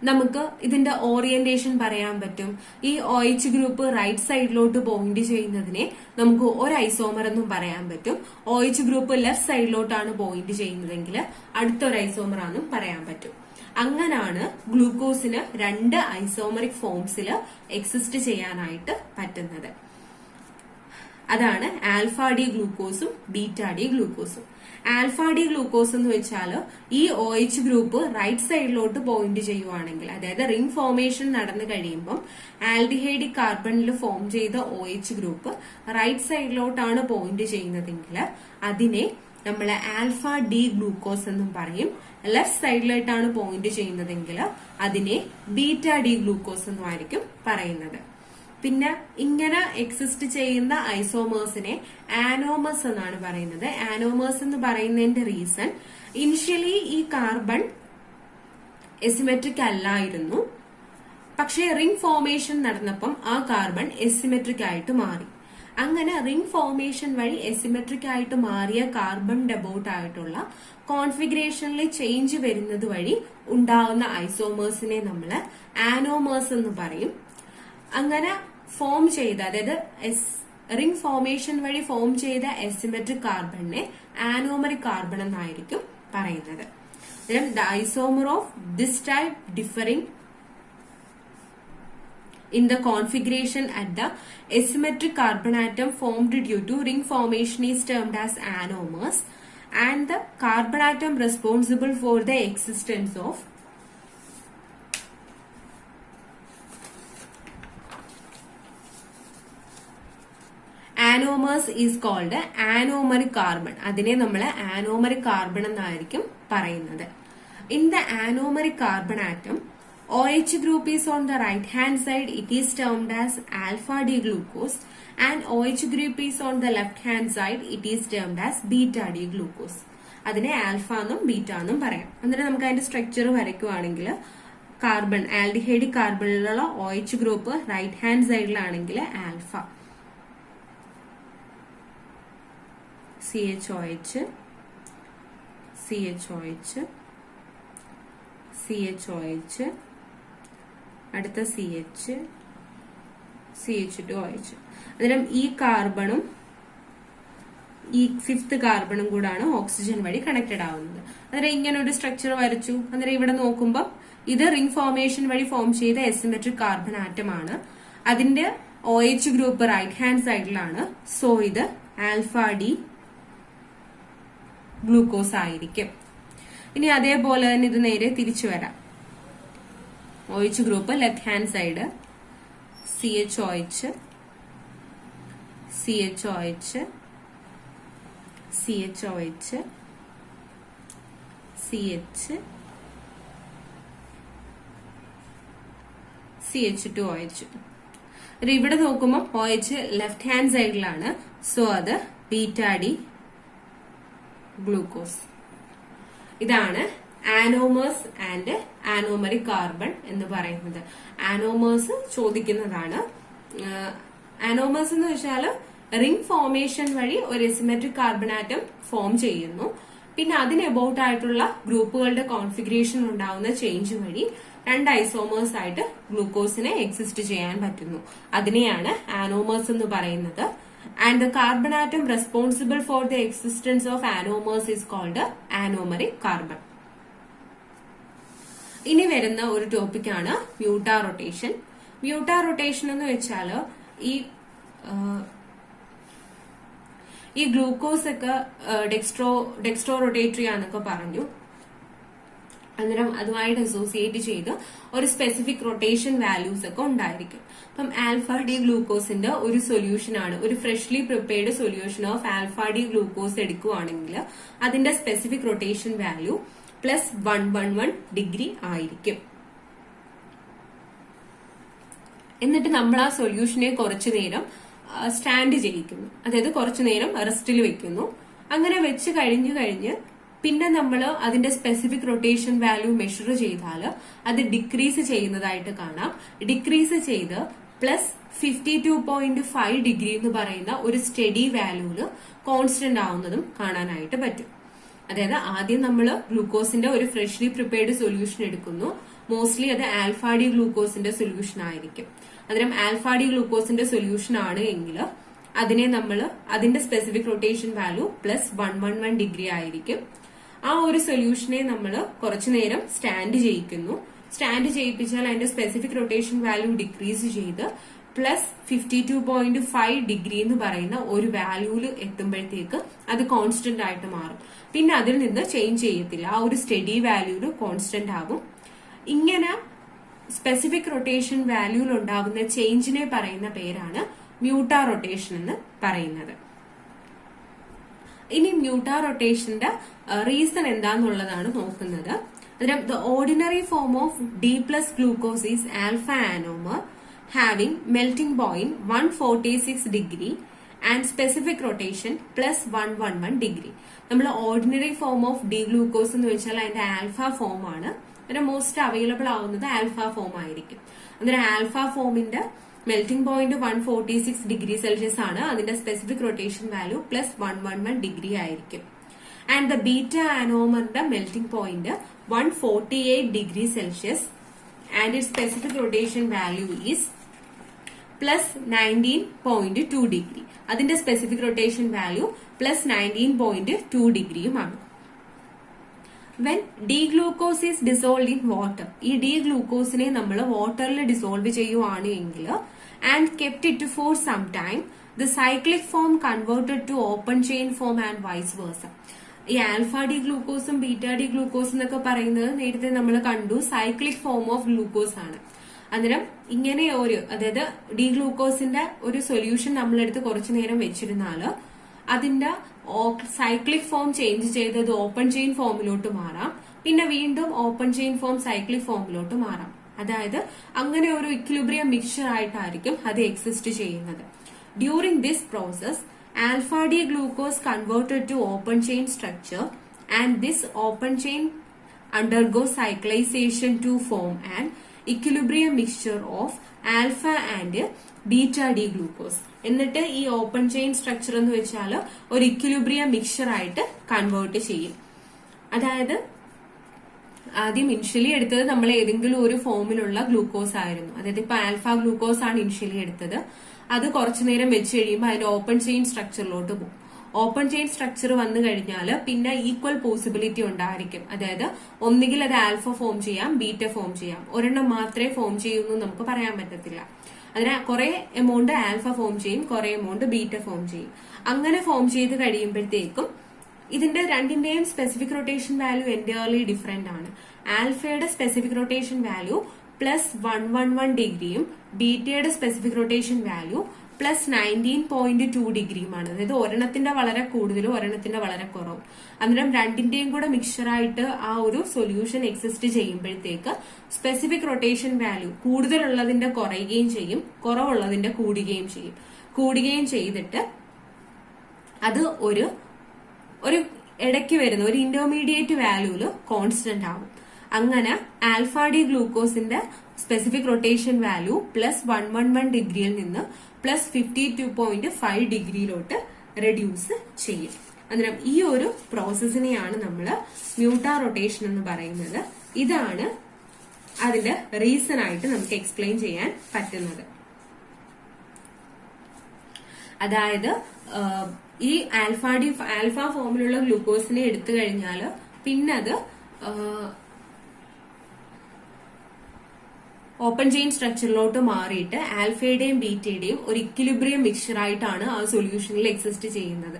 നമുക്ക് ഇതിന്റെ ഓറിയന്റേഷൻ പറയാൻ പറ്റും. ഈ OH ഗ്രൂപ്പ് റൈറ്റ് സൈഡിലോട്ട് പോയിന്റ് ചെയ്യുന്നതിനെ നമുക്ക് ഒരു ഐസോമർ എന്നും പറയാൻ പറ്റും. OH ഗ്രൂപ്പ് ലെഫ്റ്റ് സൈഡിലോട്ടാണ് പോയിന്റ് ചെയ്യുന്നതെങ്കിൽ അടുത്തൊരു ഐസോമർ ആണെന്നും പറയാൻ പറ്റും. അങ്ങനാണ് ഗ്ലൂക്കോസിന് 2 ഐസോമറിക് ഫോംസിൽ എക്സിസ്റ്റ് ചെയ്യാനായിട്ട് പറ്റുന്നത്. അതാണ് ആൽഫ ഡി ഗ്ലൂക്കോസും ബീറ്റ ഡി ഗ്ലൂക്കോസും. ആൽഫ ഡി ഗ്രൂക്കോസ് എന്ന് വെച്ചാൽ ഈ OH ഗ്രൂപ്പ് റൈറ്റ് സൈഡിലോട്ട് പോയിന്റ് ചെയ്യുവാണെങ്കിൽ, അതായത് റിംഗ് ഫോമേഷൻ നടന്നു കഴിയുമ്പോൾ ആൽഡിഹൈഡിക് കാർബണിൽ ഫോം ചെയ്ത OH ഗ്രൂപ്പ് റൈറ്റ് സൈഡിലോട്ടാണ് പോയിന്റ് ചെയ്യുന്നതെങ്കിൽ അതിനെ നമ്മൾ ആൽഫ ഡി ഗ്ലൂക്കോസ് എന്നും പറയും. ലെഫ്റ്റ് സൈഡിലായിട്ടാണ് പോയിന്റ് ചെയ്യുന്നതെങ്കിൽ അതിനെ ബീറ്റ ഡി ഗ്ലൂക്കോസ് എന്നും ആയിരിക്കും പറയുന്നത്. പിന്നെ ഇങ്ങനെ എക്സിസ്റ്റ് ചെയ്യുന്ന ഐസോമേഴ്സിനെ ആനോമേഴ്സ് എന്നാണ് പറയുന്നത്. ആനോമേഴ്സ് എന്ന് പറയുന്നതിന്റെ റീസൺ ഇനിഷ്യലി ഈ കാർബൺ എസിമെട്രിക് അല്ലായിരുന്നു, പക്ഷേ റിംഗ് ഫോർമേഷൻ നടന്നപ്പം ആ കാർബൺ എസിമെട്രിക് ആയിട്ട് മാറി. അങ്ങനെ റിംഗ് ഫോർമേഷൻ വഴി എസിമെട്രിക് ആയിട്ട് മാറിയ കാർബണിന്റെ അബൌട്ട് ആയിട്ടുള്ള കോൺഫിഗറേഷനിൽ ചേഞ്ച് വരുന്നത് വഴി ഉണ്ടാവുന്ന ഐസോമേഴ്സിനെ നമ്മൾ ആനോമേഴ്സ് എന്ന് പറയും. അങ്ങനെ ഫോം ചെയ്ത, അതായത് റിംഗ് ഫോർമേഷൻ വഴി ഫോം ചെയ്ത എസിമെട്രിക് കാർബണിനെ ആനോമറിക് കാർബൺ എന്നായിരിക്കും പറയുന്നത്. The isomer of this type differing in the configuration at the asymmetric carbon atom formed due to ring formation is termed as anomers, and the carbon atom responsible for the existence of anomers is called anomeric carbon. അതിനെ നമ്മൾ anomeric carbon എന്നായിരിക്കും പറയുന്നത്. In the anomeric carbon atom, OH group is on the right hand side, it is termed as alpha D glucose, and OH group is on the left hand side, it is termed as beta D glucose. അതിനെ ആൽഫ എന്നും ബീറ്റ എന്നും പറയാം. എന്നിട്ട് നമുക്ക് അതിന്റെ സ്ട്രക്ചർ വരയ്ക്കുവാണെങ്കിൽ കാർബൺ ആൽഡിഹൈഡ് കാർബണിലുള്ള OH ഗ്രൂപ്പ് റൈറ്റ് ഹാൻഡ് സൈഡിലാണെങ്കിൽ ആൽഫ, CHOH, CHOH, CHOH, അടുത്ത CH, CH2OH. അന്നേരം ഈ കാർബണും ഈ ഫിഫ്ത്ത് കാർബണും കൂടാണ് ഓക്സിജൻ വഴി കണക്റ്റഡ് ആവുന്നത്. അന്നേരം ഇങ്ങനെ ഒരു സ്ട്രക്ചർ വരച്ചു. അന്നേരം ഇവിടെ നോക്കുമ്പോൾ ഇത് റിംഗ് ഫോർമേഷൻ വഴി ഫോം ചെയ്ത എസിമെട്രിക് കാർബൺ ആറ്റം ആണ്. അതിന്റെ OH ഗ്രൂപ്പ് റൈറ്റ് ഹാൻഡ് സൈഡിലാണ്. സോ ഇത് ആൽഫ ഡി ഗ്ലൂക്കോസ് ആയിരിക്കും. ഇനി അതേപോലെ തന്നെ ഇത് നേരെ തിരിച്ചു വരാം. OH group left hand side, CHOH, CHOH, CHOH, CH, CH2OH. ഇവിടെ നോക്കുമ്പോൾ OH ലെഫ്റ്റ് ഹാൻഡ് സൈഡിലാണ്. സോ അത് ബീറ്റ ഡി ഗ്ലൂക്കോസ്. ഇതാണ് ആനോമേഴ്സ് ആൻഡ് ആനോമറിക് കാർബൺ എന്ന് പറയുന്നത്. ആനോമേഴ്സ് ചോദിക്കുന്നതാണ്. ആനോമേഴ്സ് എന്ന് വെച്ചാൽ റിംഗ് ഫോർമേഷൻ വഴി ഒരു എസിമെട്രിക് കാർബൺ ആറ്റം ഫോം ചെയ്യുന്നു. പിന്നെ അതിന് അബൌട്ട് ആയിട്ടുള്ള ഗ്രൂപ്പുകളുടെ കോൺഫിഗറേഷൻ ഉണ്ടാവുന്ന ചേഞ്ച് വഴി രണ്ട് ഐസോമേഴ്സ് ആയിട്ട് ഗ്ലൂക്കോസിനെ എക്സിസ്റ്റ് ചെയ്യാൻ പറ്റുന്നു. അതിനെയാണ് ആനോമേഴ്സ് എന്ന് പറയുന്നത്. And the carbon atom responsible for the existence of anomers is called anomeric carbon. ഇനി വരുന്ന ഒരു ടോപ്പിക്കാണ് മ്യൂട്ടാ റൊട്ടേഷൻ. മ്യൂട്ടാ റൊട്ടേഷൻ എന്ന് വെച്ചാൽ ഈ ഗ്ലൂക്കോസ് ഒക്കെ ഡെക്സ്ട്രോ റൊട്ടേറ്ററി ആണെന്നൊക്കെ പറഞ്ഞു. അന്നേരം അതുമായിട്ട് അസോസിയേറ്റ് ചെയ്ത് ഒരു സ്പെസിഫിക് റൊട്ടേഷൻ വാല്യൂസ് ഒക്കെ ഉണ്ടായിരിക്കും. അപ്പം ആൽഫ ഡി ഗ്ലൂക്കോസിന്റെ ഒരു സൊല്യൂഷൻ ആണ്, ഒരു freshly prepared solution of alpha D glucose എടുക്കുകയാണെങ്കിൽ അതിന്റെ സ്പെസിഫിക് റൊട്ടേഷൻ വാല്യൂ +111 ഡിഗ്രി ആയിരിക്കും. എന്നിട്ട് നമ്മൾ ആ സൊല്യൂഷനെ കുറച്ചു നേരം സ്റ്റാൻഡ് ചെയ്യിക്കുന്നു, അതായത് കുറച്ചു നേരം റെസ്റ്റിൽ വെക്കുന്നു. അങ്ങനെ വെച്ച് കഴിഞ്ഞ് പിന്നെ നമ്മൾ അതിന്റെ സ്പെസിഫിക് റൊട്ടേഷൻ വാല്യൂ മെഷർ ചെയ്താൽ അത് ഡിക്രീസ് ചെയ്യുന്നതായിട്ട് കാണാം. ഡിക്രീസ് ചെയ്ത് +52.5 ഡിഗ്രി എന്ന് പറയുന്ന ഒരു സ്റ്റഡി വാല്യൂല് കോൺസ്റ്റന്റ് ആവുന്നതും കാണാനായിട്ട് പറ്റും. അതായത് ആദ്യം നമ്മൾ ഗ്ലൂക്കോസിന്റെ ഒരു ഫ്രഷ്ലി പ്രിപ്പയർഡ് സൊല്യൂഷൻ എടുക്കുന്നു. മോസ്റ്റ്ലി അത് ആൽഫ ഡി ഗ്ലൂക്കോസിന്റെ സൊല്യൂഷൻ ആയിരിക്കും. അന്നേരം ആൽഫ ഡി ഗ്ലൂക്കോസിന്റെ സൊല്യൂഷൻ ആണ് എങ്കിൽ അതിനെ നമ്മൾ അതിന്റെ സ്പെസിഫിക് റൊട്ടേഷൻ വാല്യൂ +111 ഡിഗ്രി ആയിരിക്കും. ആ ഒരു സൊല്യൂഷനെ നമ്മൾ കുറച്ചു നേരം സ്റ്റാൻഡ് ചെയ്യിക്കുന്നു. സ്റ്റാൻഡ് ചെയ്യിപ്പിച്ചാൽ അതിന്റെ സ്പെസിഫിക് റൊട്ടേഷൻ വാല്യൂ ഡിക്രീസ് ചെയ്ത് +52.5 ഡിഗ്രി എന്ന് പറയുന്ന ഒരു വാല്യൂല് എത്തുമ്പോഴത്തേക്ക് അത് കോൺസ്റ്റന്റ് ആയിട്ട് മാറും. പിന്നെ അതിൽ നിന്ന് ചേഞ്ച് ചെയ്യത്തില്ല, ആ ഒരു സ്റ്റഡി വാല്യൂല് കോൺസ്റ്റന്റ് ആകും. ഇങ്ങനെ സ്പെസിഫിക് റൊട്ടേഷൻ വാല്യൂല് ഉണ്ടാകുന്ന ചേഞ്ചിനെ പറയുന്ന പേരാണ് മ്യൂട്ടാ റൊട്ടേഷൻ എന്ന് പറയുന്നത്. ഇനി മ്യൂട്ടാ റൊട്ടേഷന്റെ റീസൺ എന്താന്നുള്ളതാണ് നോക്കുന്നത്. അന്നേരം the ordinary form of D plus glucose is alpha anomer having melting point 146 degree and specific rotation plus 111 degree. നമ്മൾ ordinary form of D glucose എന്ന് വെച്ചാൽ അതിന്റെ ആൽഫ ഫോം ആണ്. അതിന് മോസ്റ്റ് അവൈലബിൾ ആവുന്നത് ആൽഫ ഫോം ആയിരിക്കും. അന്നേരം ആൽഫ ഫോമിന്റെ മെൽറ്റിംഗ് പോയിന്റ് 146 ഡിഗ്രി സെൽഷ്യസ് ആണ്. അതിന്റെ specific rotation value plus 111 degree ആയിരിക്കും. ആൻഡ് ദ ബീറ്റ ആനോമറിന്റെ melting point 148 degree Celsius and it specific rotation value is plus 19.2 degree. അതിന്റെ സ്പെസിഫിക് റൊട്ടേഷൻ വാല്യൂ പ്ലസ് 19.2 ഡിഗ്രിയുമാണ്. When D glucose is dissolve in water, ഈ ഡി ഗ്ലൂക്കോസിനെ നമ്മൾ വാട്ടറിൽ ഡിസോൾവ് ചെയ്യുവാണ് എങ്കിൽ and kept it for some time, the cyclic form converted to open chain form and vice versa. ഈ ആൽഫ ഡി ഗ്ലൂക്കോസും ബീറ്റ ഡി ഗ്ലൂക്കോസും എന്നൊക്കെ പറയുന്നത് നേരത്തെ നമ്മൾ കണ്ടു സൈക്ലിക് ഫോം ഓഫ് ഗ്ലൂക്കോസ് ആണ്. അന്നേരം ഇങ്ങനെ അതായത് ഡി ഗ്ലൂക്കോസിന്റെ ഒരു സൊല്യൂഷൻ നമ്മളെടുത്ത് കുറച്ചു നേരം വെച്ചിരുന്നാല് അതിന്റെ സൈക്ലിക് ഫോം ചേഞ്ച് ചെയ്തത് ഓപ്പൺ ചെയിൻ ഫോമിലോട്ട് മാറാം, പിന്നെ വീണ്ടും ഓപ്പൺ ചെയിൻ ഫോം സൈക്ലിക് ഫോമിലോട്ട് മാറാം. അതായത് അങ്ങനെ ഒരു ഇക്വിലിബ്രിയം മിക്സ്ചർ ആയിട്ടായിരിക്കും അത് എക്സിസ്റ്റ് ചെയ്യുന്നത്. During this process alpha D glucose converted to open chain structure and this open chain undergo cyclization to form an equilibrium mixture of alpha and beta D glucose. എന്നിട്ട് ഈ ഓപ്പൺ ചെയിൻ സ്ട്രക്ചർ എന്ന് വെച്ചാൽ ഒരു ഇക്വിലിബ്രിയം മിക്സ്ചർ ആയിട്ട് കൺവേർട്ട് ചെയ്യും. അതായത് ആദ്യം ഇനിഷ്യലി എടുത്തത് നമ്മൾ ഏതെങ്കിലും ഒരു ഫോമിലുള്ള ഗ്ലൂക്കോസ് ആയിരുന്നു. അതായത് ഇപ്പൊ ആൽഫ ഗ്ലൂക്കോസ് ആണ് ഇനിഷ്യലി എടുത്തത്. അത് കുറച്ചു നേരം വെച്ച് കഴിയുമ്പോൾ അതിന്റെ ഓപ്പൺ ചെയിൻ സ്ട്രക്ചറിലോട്ട് പോകും. ഓപ്പൺ ചെയിൻ സ്ട്രക്ചർ വന്നു കഴിഞ്ഞാൽ പിന്നെ ഈക്വൽ പോസിബിലിറ്റി ഉണ്ടായിരിക്കും. അതായത് ഒന്നുകിൽ അത് ആൽഫ ഫോം ചെയ്യാം, ബീറ്റ ഫോം ചെയ്യാം. ഒരെണ്ണം മാത്രമേ ഫോം ചെയ്യൂന്ന് നമുക്ക് പറയാൻ പറ്റത്തില്ല. അതിന് കുറെ എമൗണ്ട് ആൽഫ ഫോം ചെയ്യും, കുറെ എമൗണ്ട് ബീറ്റ ഫോം ചെയ്യും. അങ്ങനെ ഫോം ചെയ്ത് കഴിയുമ്പോഴത്തേക്കും ഇതിന്റെ രണ്ടിന്റെയും specific rotation value entirely different ആണ്. ആൽഫയുടെ സ്പെസിഫിക് റൊട്ടേഷൻ വാല്യൂ പ്ലസ് 111 ഡിഗ്രിയും ബീറ്റയുടെ സ്പെസിഫിക് റൊട്ടേഷൻ വാല്യൂ പ്ലസ് 19.2 ഡിഗ്രിയുമാണ്. അതായത് ഒരെണ്ണത്തിന്റെ വളരെ കൂടുതലും ഒരെണ്ണത്തിന്റെ വളരെ കുറവും. അന്നേരം രണ്ടിന്റെയും കൂടെ മിക്സ്ചറായിട്ട് ആ ഒരു സൊല്യൂഷൻ എക്സിസ്റ്റ് ചെയ്യുമ്പോഴത്തേക്ക് സ്പെസിഫിക് റൊട്ടേഷൻ വാല്യൂ കൂടുതലുള്ളതിന്റെ കുറയുകയും ചെയ്യും, കുറവുള്ളതിന്റെ കൂടുകയും ചെയ്യും. കൂടുകയും ചെയ്തിട്ട് അത് ഒരു ഇടയ്ക്ക് വരുന്ന ഒരു ഇന്റർമീഡിയറ്റ് വാല്യൂല് കോൺസ്റ്റന്റ് ആവും. അങ്ങനെ ആൽഫ ഡി ഗ്ലൂക്കോസിന്റെ സ്പെസിഫിക് റൊട്ടേഷൻ വാല്യൂ പ്ലസ് 111 ഡിഗ്രിയിൽ നിന്ന് പ്ലസ് 52.5 ഡിഗ്രിയിലോട്ട് റെഡ്യൂസ് ചെയ്യും. അന്നേരം ഈ ഒരു പ്രോസസ്സിനെയാണ് നമ്മൾ മ്യൂട്ടാ റൊട്ടേഷൻ എന്ന് പറയുന്നത്. ഇതാണ് അതിന്റെ റീസൺ ആയിട്ട് നമുക്ക് എക്സ്പ്ലെയിൻ ചെയ്യാൻ പറ്റുന്നത്. അതായത് ഈ ആൽഫ ഫോമിലുള്ള ഗ്ലൂക്കോസിനെ എടുത്തു കഴിഞ്ഞാൽ പിന്നെ അത് ഓപ്പൺ ചെയിൻ സ്ട്രക്ചറിലോട്ട് മാറിയിട്ട് ആൽഫയുടെയും ബീറ്റയുടെയും ഒരു ഇക്വിലിബ്രിയം മിക്സ്ചർ ആയിട്ടാണ് ആ സൊല്യൂഷനിൽ എക്സിസ്റ്റ് ചെയ്യുന്നത്.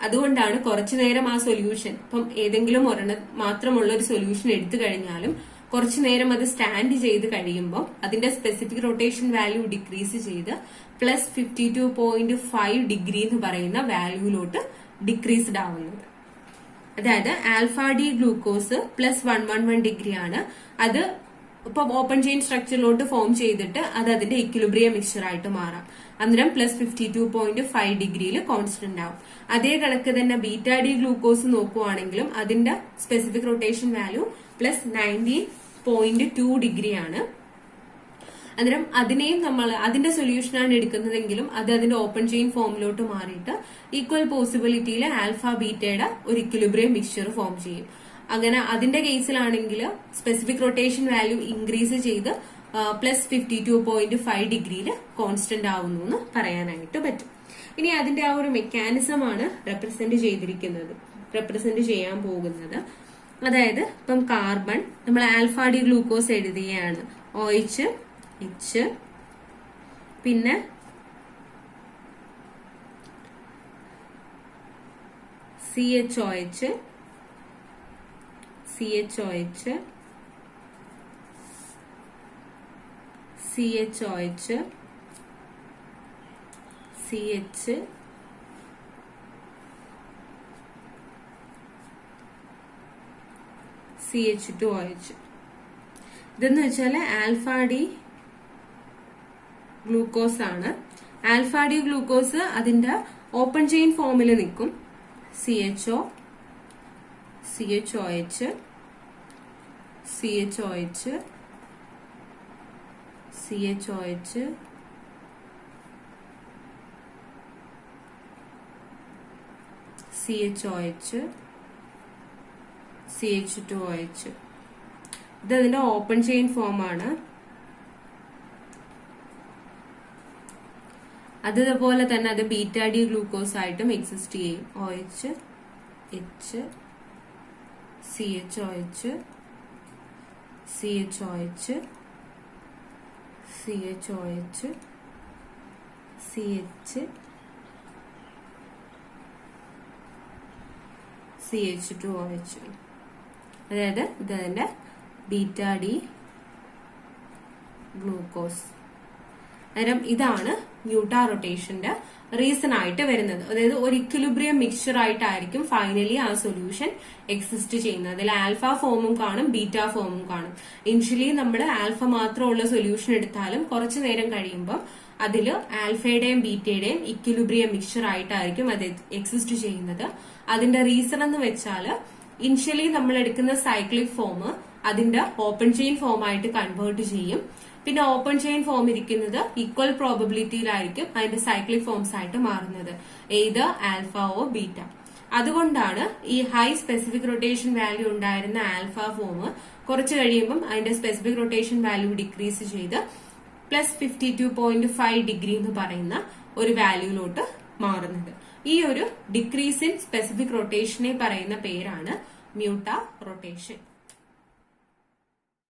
അതുകൊണ്ടാണ് കുറച്ചു നേരം ആ സൊല്യൂഷൻ ഇപ്പം ഏതെങ്കിലും ഒരെണ്ണം മാത്രമുള്ള ഒരു സൊല്യൂഷൻ എടുത്തു കഴിഞ്ഞാലും കുറച്ചു നേരം അത് സ്റ്റാൻഡ് ചെയ്ത് കഴിയുമ്പോൾ അതിന്റെ സ്പെസിഫിക് റൊട്ടേഷൻ വാല്യൂ ഡിക്രീസ് ചെയ്ത് പ്ലസ് 52.5 ഡിഗ്രി എന്ന് പറയുന്ന വാല്യൂലോട്ട് ഡിക്രീസ്ഡ് ആവുന്നത്. അതായത് alpha D glucose plus 111 degree ആണ്. അത് ഇപ്പൊ ഓപ്പൺ ചെയിൻ സ്ട്രക്ചറിലോട്ട് ഫോം ചെയ്തിട്ട് അത് അതിന്റെ ഇക്വിലിബ്രിയം മിക്സ്ചർ ആയിട്ട് മാറാം. അന്നേരം പ്ലസ് 52.5 ഡിഗ്രിയിൽ കോൺസ്റ്റന്റ് ആവും. അതേ കണക്ക് തന്നെ ബീറ്റ ഡി ഗ്ലൂക്കോസ് നോക്കുവാണെങ്കിലും അതിന്റെ സ്പെസിഫിക് റൊട്ടേഷൻ വാല്യൂ പ്ലസ് 19.2 ഡിഗ്രിയാണ്. അന്നേരം അതിനെയും നമ്മൾ അതിന്റെ സൊല്യൂഷനാണ് എടുക്കുന്നതെങ്കിലും അത് അതിന്റെ ഓപ്പൺ ചെയിൻ ഫോമിലോട്ട് മാറിയിട്ട് ഈക്വൽ പോസിബിലിറ്റിയിൽ ആൽഫ ബീറ്റയുടെ ഒരു ഇക്വിലിബ്രിയം മിക്സ്ചർ ഫോം ചെയ്യും. അങ്ങനെ അതിന്റെ കേസിലാണെങ്കിൽ സ്പെസിഫിക് റൊട്ടേഷൻ വാല്യൂ ഇൻക്രീസ് ചെയ്ത് പ്ലസ് 52.5 ഡിഗ്രിയിൽ കോൺസ്റ്റന്റ് ആവുന്നു എന്ന് പറയാനായിട്ട് പറ്റും. ഇനി അതിന്റെ ആ ഒരു മെക്കാനിസമാണ് റെപ്രസെന്റ് ചെയ്യാൻ പോകുന്നത്. അതായത് ഇപ്പം കാർബൺ നമ്മൾ ആൽഫ ഡി ഗ്ലൂക്കോസ് എഴുതുകയാണ്. OH, H, പിന്നെ CHOH, CHOH, CHOH, CH, CH2OH. ഇതെന്ന് വെച്ചാൽ ആൽഫ ഡി ഗ്ലൂക്കോസ് ആണ്. ആൽഫ ഡി ഗ്ലൂക്കോസ് അതിന്റെ ഓപ്പൺ ചെയിൻ ഫോമിൽ നിൽക്കും. CHO, CHOH, CHOH, CHOH, CHOH, CH2OH. ഇത് അതിന്റെ ഓപ്പൺ ചെയിൻ ഫോം ആണ്. അതുപോലെ തന്നെ അത് ബീറ്റ ഡി ഗ്ലൂക്കോസ് ആയിട്ടും എക്സിസ്റ്റ് ചെയ്യും. OH, H, CHOH, CHOH, CHOH, CH, CH2OH. അതായത് ഇതിന്റെ ബീറ്റ ഡി ഗ്ലൂക്കോസ്. അന്നേരം ഇതാണ് മ്യൂട്ടാ റൊട്ടേഷന്റെ റീസൺ ആയിട്ട് വരുന്നത്. അതായത് ഒരു ഇക്വിലിബ്രിയം മിക്സ്ചർ ആയിട്ടായിരിക്കും ഫൈനലി ആ സൊല്യൂഷൻ എക്സിസ്റ്റ് ചെയ്യുന്നത്. അതിൽ ആൽഫ ഫോമും കാണും, ബീറ്റ ഫോമും കാണും. ഇനിഷ്യലി നമ്മൾ ആൽഫ മാത്രമുള്ള സൊല്യൂഷൻ എടുത്താലും കുറച്ചു നേരം കഴിയുമ്പോൾ അതിൽ ആൽഫയുടെയും ബീറ്റയുടെയും ഇക്വിലിബ്രിയം മിക്സ്ചർ ആയിട്ടായിരിക്കും അത് എക്സിസ്റ്റ് ചെയ്യുന്നത്. അതിന്റെ റീസൺ എന്ന് വെച്ചാൽ ഇനിഷ്യലി നമ്മൾ എടുക്കുന്ന സൈക്ലിക് ഫോം അതിന്റെ ഓപ്പൺ ചെയിൻ ഫോം ആയിട്ട് കൺവേർട്ട് ചെയ്യും. പിന്നെ ഓപ്പൺ ചെയിൻ ഫോം ഇരിക്കുന്നത് ഈക്വൽ പ്രോബബിലിറ്റിയിലായിരിക്കും അതിന്റെ സൈക്ലിക് ഫോംസ് ആയിട്ട് മാറുന്നത്, ഏത് ആൽഫ ഓ ബീറ്റ. അതുകൊണ്ടാണ് ഈ ഹൈ സ്പെസിഫിക് റൊട്ടേഷൻ വാല്യൂ ഉണ്ടായിരുന്ന ആൽഫ ഫോം കുറച്ച് കഴിയുമ്പം അതിന്റെ സ്പെസിഫിക് റൊട്ടേഷൻ വാല്യൂ ഡിക്രീസ് ചെയ്ത് +52.5 ഡിഗ്രി എന്ന് പറയുന്ന ഒരു വാല്യൂലോട്ട് മാറുന്നത്. ഈ ഒരു ഡിക്രീസ് ഇൻ സ്പെസിഫിക് റൊട്ടേഷനെ പറയുന്ന പേരാണ് മ്യൂട്ടാ റൊട്ടേഷൻ.